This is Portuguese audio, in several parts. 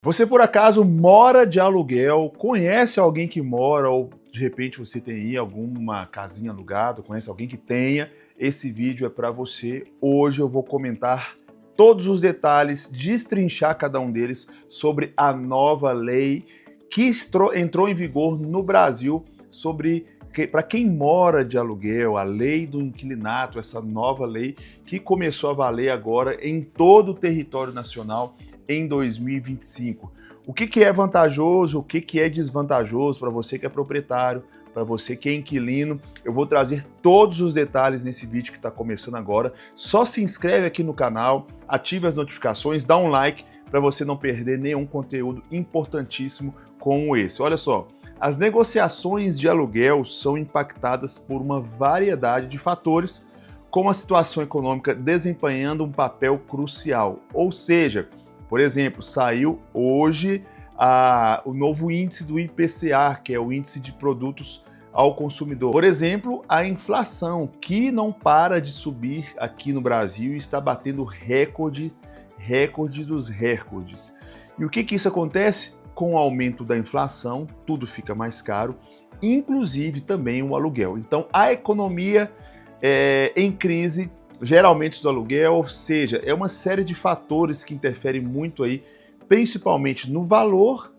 Você por acaso mora de aluguel, conhece alguém que mora ou de repente você tem aí alguma casinha alugada, conhece alguém que tenha, esse vídeo é para você. Hoje eu vou comentar todos os detalhes, destrinchar cada um deles sobre a nova lei que entrou em vigor no Brasil sobre para quem mora de aluguel, a lei do inquilinato, essa nova lei que começou a valer agora em todo o território nacional em 2025. O que é vantajoso, o que é desvantajoso para você que é proprietário, para você que é inquilino. Eu vou trazer todos os detalhes nesse vídeo que está começando agora. Só se inscreve aqui no canal, ative as notificações, dá um like para você não perder nenhum conteúdo importantíssimo como esse. Olha só, as negociações de aluguel são impactadas por uma variedade de fatores, com a situação econômica desempenhando um papel crucial. Ou seja, por exemplo, saiu hoje o novo índice do IPCA, que é o Índice de Produtos ao Consumidor. Por exemplo, a inflação, que não para de subir aqui no Brasil e está batendo recorde dos recordes. E o que isso acontece? Com o aumento da inflação, tudo fica mais caro, inclusive também o aluguel. Então, a economia em crise, geralmente do aluguel, ou seja, é uma série de fatores que interferem muito aí, principalmente no valor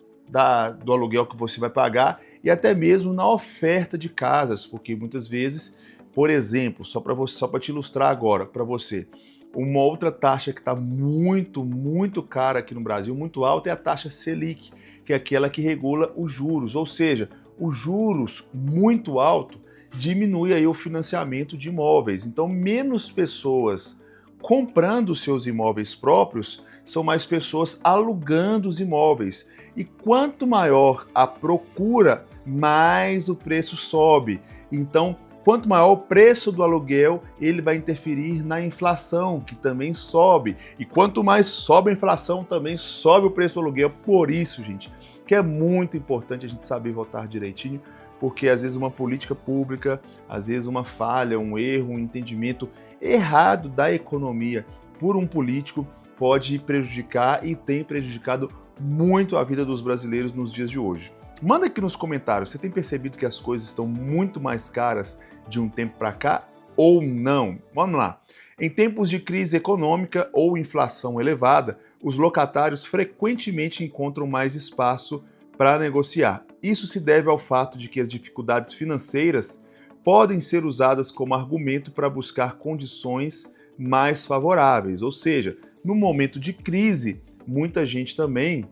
do aluguel que você vai pagar e até mesmo na oferta de casas, porque muitas vezes, por exemplo, só para te ilustrar agora para você, uma outra taxa que está muito cara aqui no Brasil, muito alta, é a taxa Selic, que é aquela que regula os juros, ou seja, os juros muito alto diminui aí o financiamento de imóveis. Então, menos pessoas comprando seus imóveis próprios, são mais pessoas alugando os imóveis. E quanto maior a procura, mais o preço sobe. Então, quanto maior o preço do aluguel, ele vai interferir na inflação, que também sobe. E quanto mais sobe a inflação, também sobe o preço do aluguel. Por isso, gente, que é muito importante a gente saber votar direitinho, porque às vezes uma política pública, às vezes uma falha, um erro, um entendimento errado da economia por um político pode prejudicar e tem prejudicado muito a vida dos brasileiros nos dias de hoje. Manda aqui nos comentários, você tem percebido que as coisas estão muito mais caras de um tempo para cá ou não? Vamos lá. Em tempos de crise econômica ou inflação elevada, os locatários frequentemente encontram mais espaço para negociar. Isso se deve ao fato de que as dificuldades financeiras podem ser usadas como argumento para buscar condições mais favoráveis. Ou seja, no momento de crise, muita gente também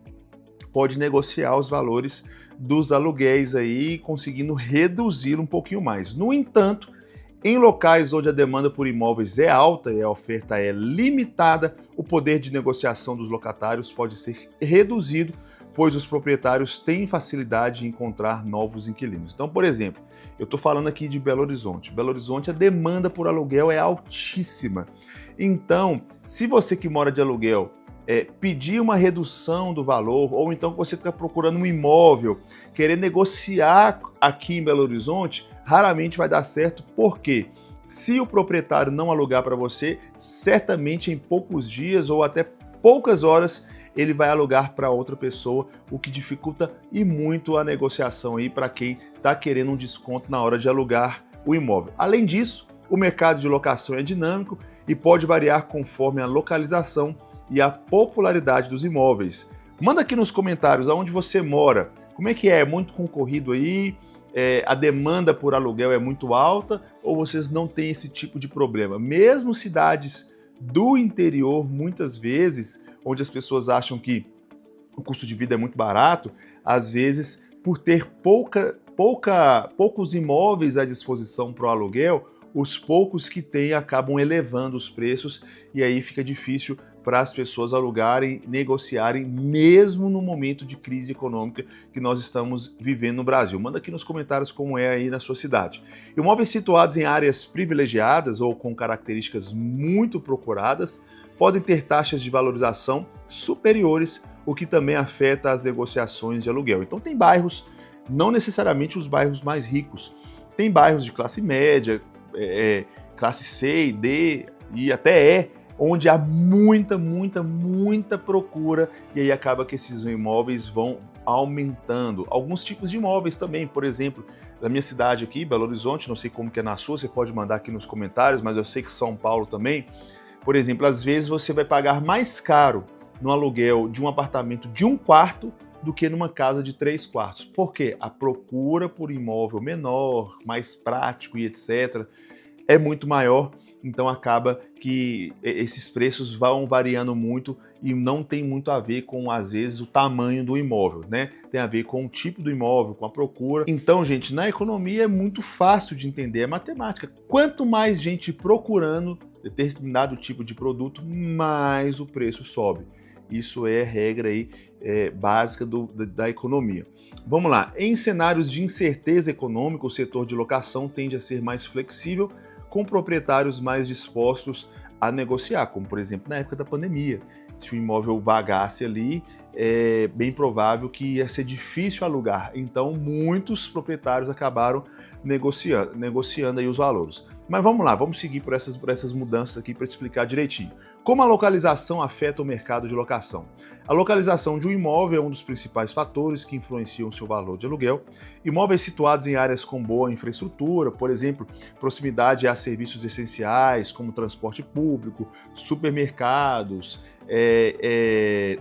pode negociar os valores dos aluguéis aí, conseguindo reduzir um pouquinho mais. No entanto, em locais onde a demanda por imóveis é alta e a oferta é limitada, o poder de negociação dos locatários pode ser reduzido, pois os proprietários têm facilidade em encontrar novos inquilinos. Então, por exemplo, eu estou falando aqui de Belo Horizonte. Belo Horizonte, a demanda por aluguel é altíssima. Então, se você que mora de aluguel pedir uma redução do valor, ou então você está procurando um imóvel, querer negociar aqui em Belo Horizonte, raramente vai dar certo, porque se o proprietário não alugar para você, certamente em poucos dias ou até poucas horas ele vai alugar para outra pessoa, o que dificulta e muito a negociação aí para quem está querendo um desconto na hora de alugar o imóvel. Além disso, o mercado de locação é dinâmico e pode variar conforme a localização e a popularidade dos imóveis. Manda aqui nos comentários aonde você mora, como é que é? É muito concorrido aí? A demanda por aluguel é muito alta ou vocês não têm esse tipo de problema? Mesmo cidades do interior, muitas vezes, onde as pessoas acham que o custo de vida é muito barato, às vezes, por ter poucos imóveis à disposição para o aluguel, os poucos que tem acabam elevando os preços e aí fica difícil para as pessoas alugarem, negociarem, mesmo no momento de crise econômica que nós estamos vivendo no Brasil. Manda aqui nos comentários como é aí na sua cidade. Imóveis situados em áreas privilegiadas ou com características muito procuradas podem ter taxas de valorização superiores, o que também afeta as negociações de aluguel. Então tem bairros, não necessariamente os bairros mais ricos, tem bairros de classe média, classe C e D e até E, onde há muita procura, e aí acaba que esses imóveis vão aumentando. Alguns tipos de imóveis também, por exemplo, na minha cidade aqui, Belo Horizonte, não sei como que é na sua, você pode mandar aqui nos comentários, mas eu sei que São Paulo também, por exemplo, às vezes você vai pagar mais caro no aluguel de um apartamento de 1 quarto do que numa casa de 3 quartos. Por quê? A procura por imóvel menor, mais prático e etc. é muito maior, então acaba que esses preços vão variando muito e não tem muito a ver com, às vezes, o tamanho do imóvel, né? Tem a ver com o tipo do imóvel, com a procura. Então, gente, na economia é muito fácil de entender, é matemática. Quanto mais gente procurando determinado tipo de produto, mais o preço sobe. Isso é regra aí, básica da economia. Vamos lá. Em cenários de incerteza econômica, o setor de locação tende a ser mais flexível, com proprietários mais dispostos a negociar, como por exemplo na época da pandemia. Se o imóvel vagasse ali, é bem provável que ia ser difícil alugar. Então muitos proprietários acabaram negociando aí os valores. Mas vamos lá, vamos seguir por essas mudanças aqui para explicar direitinho. Como a localização afeta o mercado de locação? A localização de um imóvel é um dos principais fatores que influenciam o seu valor de aluguel. Imóveis situados em áreas com boa infraestrutura, por exemplo, proximidade a serviços essenciais, como transporte público, supermercados,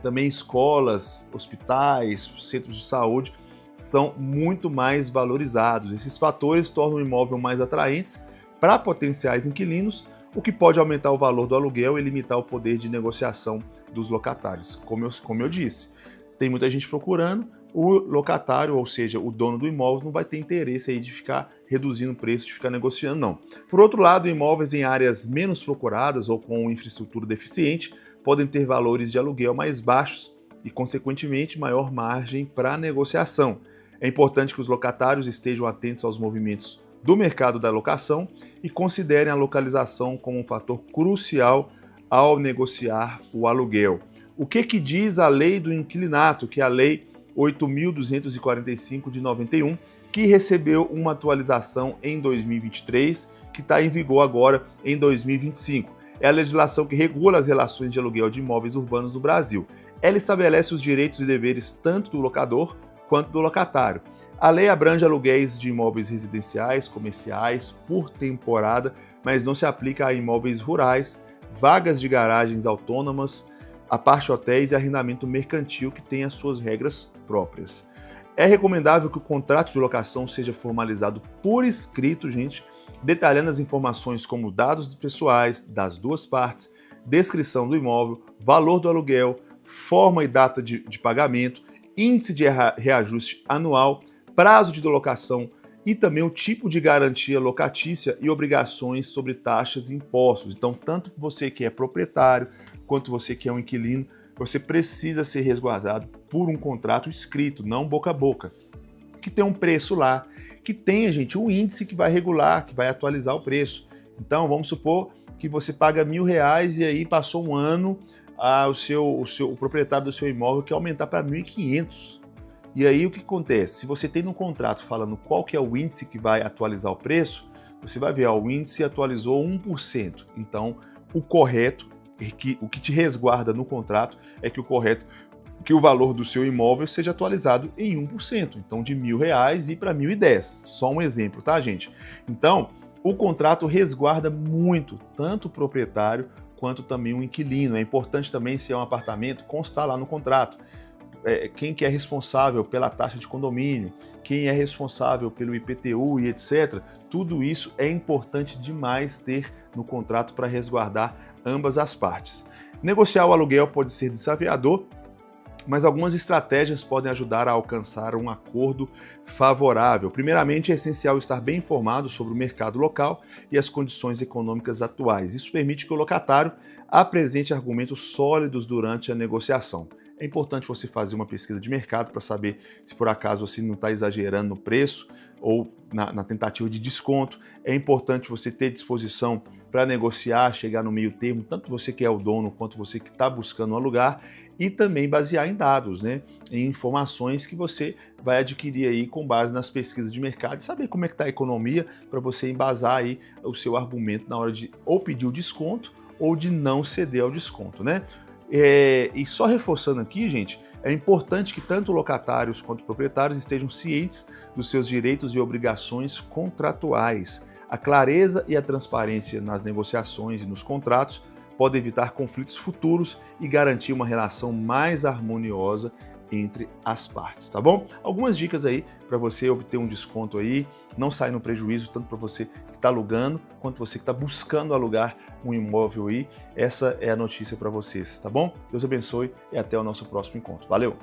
também escolas, hospitais, centros de saúde, são muito mais valorizados. Esses fatores tornam o imóvel mais atraente para potenciais inquilinos, o que pode aumentar o valor do aluguel e limitar o poder de negociação dos locatários. Como eu disse, tem muita gente procurando, o locatário, ou seja, o dono do imóvel, não vai ter interesse aí de ficar reduzindo o preço, de ficar negociando, não. Por outro lado, imóveis em áreas menos procuradas ou com infraestrutura deficiente podem ter valores de aluguel mais baixos e, consequentemente, maior margem para negociação. É importante que os locatários estejam atentos aos movimentos do mercado da locação e considerem a localização como um fator crucial ao negociar o aluguel. O que diz a lei do inquilinato, que é a lei 8.245 de 91, que recebeu uma atualização em 2023, que está em vigor agora em 2025. É a legislação que regula as relações de aluguel de imóveis urbanos no Brasil. Ela estabelece os direitos e deveres tanto do locador quanto do locatário. A lei abrange aluguéis de imóveis residenciais, comerciais, por temporada, mas não se aplica a imóveis rurais, vagas de garagens autônomas, a parte hotéis e arrendamento mercantil, que tem as suas regras próprias. É recomendável que o contrato de locação seja formalizado por escrito, gente, detalhando as informações como dados pessoais das duas partes, descrição do imóvel, valor do aluguel, forma e data de pagamento, índice de reajuste anual, prazo de locação e também o tipo de garantia locatícia e obrigações sobre taxas e impostos. Então, tanto você que é proprietário, quanto você que é um inquilino, você precisa ser resguardado por um contrato escrito, não boca a boca, que tem um preço lá, que tenha, gente, um índice que vai regular, que vai atualizar o preço. Então, vamos supor que você paga R$1.000 e aí passou um ano, o proprietário do seu imóvel quer aumentar para 1.500. E aí o que acontece? Se você tem no contrato falando qual que é o índice que vai atualizar o preço, você vai ver, o índice atualizou 1%. Então, o correto, o que te resguarda no contrato é que o valor do seu imóvel seja atualizado em 1%. Então, de R$1.000 e para 1.010. Só um exemplo, tá, gente? Então, o contrato resguarda muito, tanto o proprietário quanto também o inquilino. É importante também, se é um apartamento, constar lá no contrato. Quem que é responsável pela taxa de condomínio, quem é responsável pelo IPTU e etc. Tudo isso é importante demais ter no contrato para resguardar ambas as partes. Negociar o aluguel pode ser desafiador, mas algumas estratégias podem ajudar a alcançar um acordo favorável. Primeiramente, é essencial estar bem informado sobre o mercado local e as condições econômicas atuais. Isso permite que o locatário apresente argumentos sólidos durante a negociação. É importante você fazer uma pesquisa de mercado para saber se por acaso você não está exagerando no preço ou na tentativa de desconto. É importante você ter disposição para negociar, chegar no meio termo, tanto você que é o dono quanto você que está buscando alugar, e também basear em dados, né? Em informações que você vai adquirir aí com base nas pesquisas de mercado e saber como é que está a economia para você embasar aí o seu argumento na hora de ou pedir o desconto ou de não ceder ao desconto, né? E só reforçando aqui, gente, é importante que tanto locatários quanto proprietários estejam cientes dos seus direitos e obrigações contratuais. A clareza e a transparência nas negociações e nos contratos podem evitar conflitos futuros e garantir uma relação mais harmoniosa entre as partes, tá bom? Algumas dicas aí para você obter um desconto aí, não sair no prejuízo tanto para você que está alugando quanto você que está buscando alugar um imóvel aí. Essa é a notícia para vocês, tá bom? Deus abençoe e até o nosso próximo encontro. Valeu!